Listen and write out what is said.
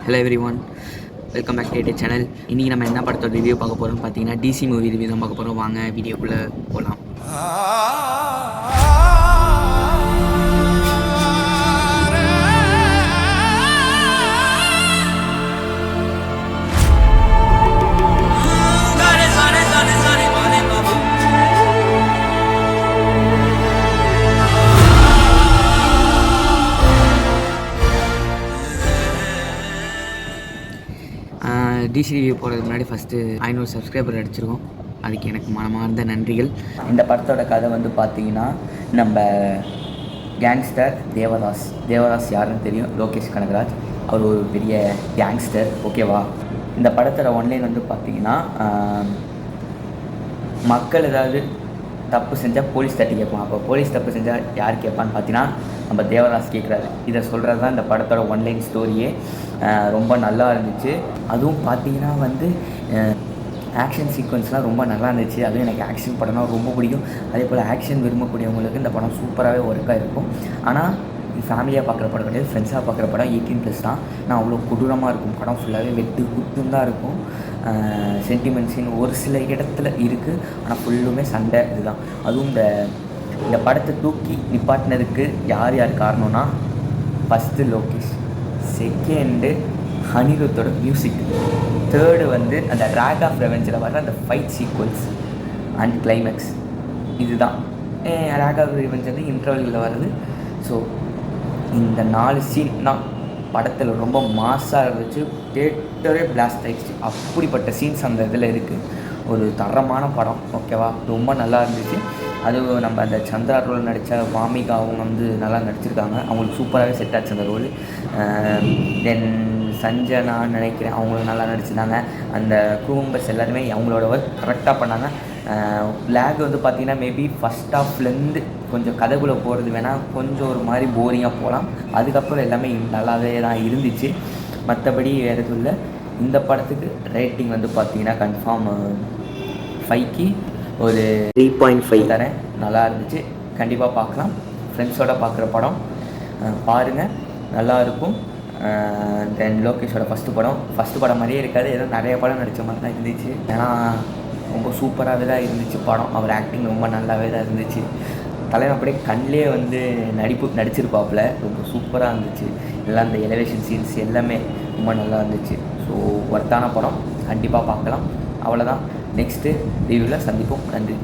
Hello everyone, welcome back to channel. இன்றைக்கி நம்ம என்ன படத்தோட ரிவ்யூ பார்க்க போகிறோம்னு பார்த்தீங்கன்னா டிசி மூவி ரிவ்யூ தான் பார்க்க போகிறோம். வாங்க வீடியோக்குள்ளே போகலாம். டிசி ரிவ்யூ போகிறதுக்கு முன்னாடி ஃபஸ்ட்டு 500 சப்ஸ்கிரைபர் அடிச்சிருக்கோம். அதுக்கு எனக்கு மனமார்ந்த நன்றிகள். இந்த படத்தோட கதை வந்து பார்த்திங்கன்னா, நம்ம கேங்ஸ்டர் தேவதாஸ் யாருன்னு தெரியும், லோகேஷ் கனகராஜ். அவர் ஒரு பெரிய கேங்ஸ்டர், ஓகேவா. இந்த படத்தோட ஒன்லைன் வந்து பார்த்திங்கன்னா, மக்கள் ஏதாவது தப்பு செஞ்சால் போலீஸ் தட்டி கேட்பான். அப்போ போலீஸ் தப்பு செஞ்சால் யார் கேட்பான்னு பார்த்தீங்கன்னா நம்ம தேவதாஸ் கேட்குறாரு. இதை சொல்கிறது தான் இந்த படத்தோட ஒன்லைன் ஸ்டோரியே. ரொம்ப நல்லா இருந்துச்சு. அதுவும் பார்த்திங்கன்னா வந்து ஆக்ஷன் சீக்வன்ஸ்லாம் ரொம்ப நல்லா இருந்துச்சு. அதுவும் எனக்கு ஆக்ஷன் படம்னா ரொம்ப பிடிக்கும். அதே போல் ஆக்ஷன் விரும்பக்கூடியவங்களுக்கு இந்த படம் சூப்பராகவே ஒர்க்காக இருக்கும். ஆனால் ஃபேமிலியாக பார்க்குற படம் கிடையாது, ஃப்ரெண்ட்ஸாக பார்க்குற படம் 18+ தான். நான் அவ்வளோ கொடூரமாக இருக்கும் படம். ஃபுல்லாகவே வெட்டு குத்தும் தான் இருக்கும். சென்டிமெண்ட் சீன் ஒரு சில இடத்துல இருக்குது, ஆனால் ஃபுல்லுமே சண்டை இதுதான். அதுவும் இந்த படத்தை தூக்கி நிப்பாட்டினதுக்கு யார் காரணம்னா, ஃபஸ்ட்டு லோகேஷ், செகண்டு அனிருத்தோட மியூசிக், தேர்டு வந்து அந்த ட்ராக் ஆஃப் ரெவெஞ்சில் வர அந்த ஃபைட் சீக்வன்ஸ் அண்ட் கிளைமேக்ஸ். இதுதான் ட்ராக் ஆஃப் ரெவெஞ்ச் வந்து இன்டர்வலில் வருது. ஸோ இந்த 4 சீன் தான் படத்தில் ரொம்ப மாஸாக இருந்துச்சு. தேட்டரே பிளாஸ்ட் ஆகிடுச்சு. அப்படிப்பட்ட சீன்ஸ் அந்த இதில் இருக்குது. ஒரு தரமான படம், ஓகேவா. ரொம்ப நல்லா இருந்துச்சு. அதுவும் நம்ம அந்த சந்திரா ரோல் நடித்த வாமிகாவும் வந்து நல்லா நடிச்சிருக்காங்க. அவங்களுக்கு சூப்பராகவே செட் ஆச்சு அந்த ரோல். தென் சஞ்சனான்னு நினைக்கிறேன், அவங்களும் நல்லா நடிச்சிருந்தாங்க. அந்த க்ரூ மெம்பர்ஸ் எல்லாருமே அவங்களோட ஒர்க் கரெக்டாக பண்ணாங்க. லேக் வந்து பார்த்திங்கன்னா மேபி ஃபஸ்ட் ஹாஃப்லேருந்து கொஞ்சம் கதைக்குள்ளே போகிறது வேணால் கொஞ்சம் ஒரு மாதிரி போரிங்காக போகலாம். அதுக்கப்புறம் எல்லாமே நல்லாவே தான் இருந்துச்சு. மற்றபடி வேறு எதுவும் இல்லை. இந்த படத்துக்கு ரேட்டிங் வந்து பார்த்திங்கன்னா கன்ஃபார்ம் 5க்கு ஒரு 3.5 தரேன். நல்லா இருந்துச்சு. கண்டிப்பாக பார்க்கலாம். ஃப்ரெண்ட்ஸோடு பார்க்குற படம் பாருங்கள், நல்லாயிருக்கும். தென் லோகேஷோட ஃபஸ்ட்டு படம் மாதிரியே இருக்காது, ஏதோ நிறைய படம் நடித்த மாதிரி தான் இருந்துச்சு. ஏன்னா ரொம்ப சூப்பராகவே தான் இருந்துச்சு படம். அவர் ஆக்டிங் ரொம்ப நல்லாவே தான் இருந்துச்சு. தலைவன் அப்படியே கண்ணிலே வந்து நடிச்சிருப்பாப்புல. ரொம்ப சூப்பராக இருந்துச்சு. எல்லாம் அந்த எலிவேஷன் சீன்ஸ் எல்லாமே ரொம்ப நல்லா இருந்துச்சு. ஸோ ஒர்த்தான படம், கண்டிப்பாக பார்க்கலாம். அவ்வளோதான். நெக்ஸ்ட்டு ரிவ்யூவில் சந்திப்போம். நன்றி.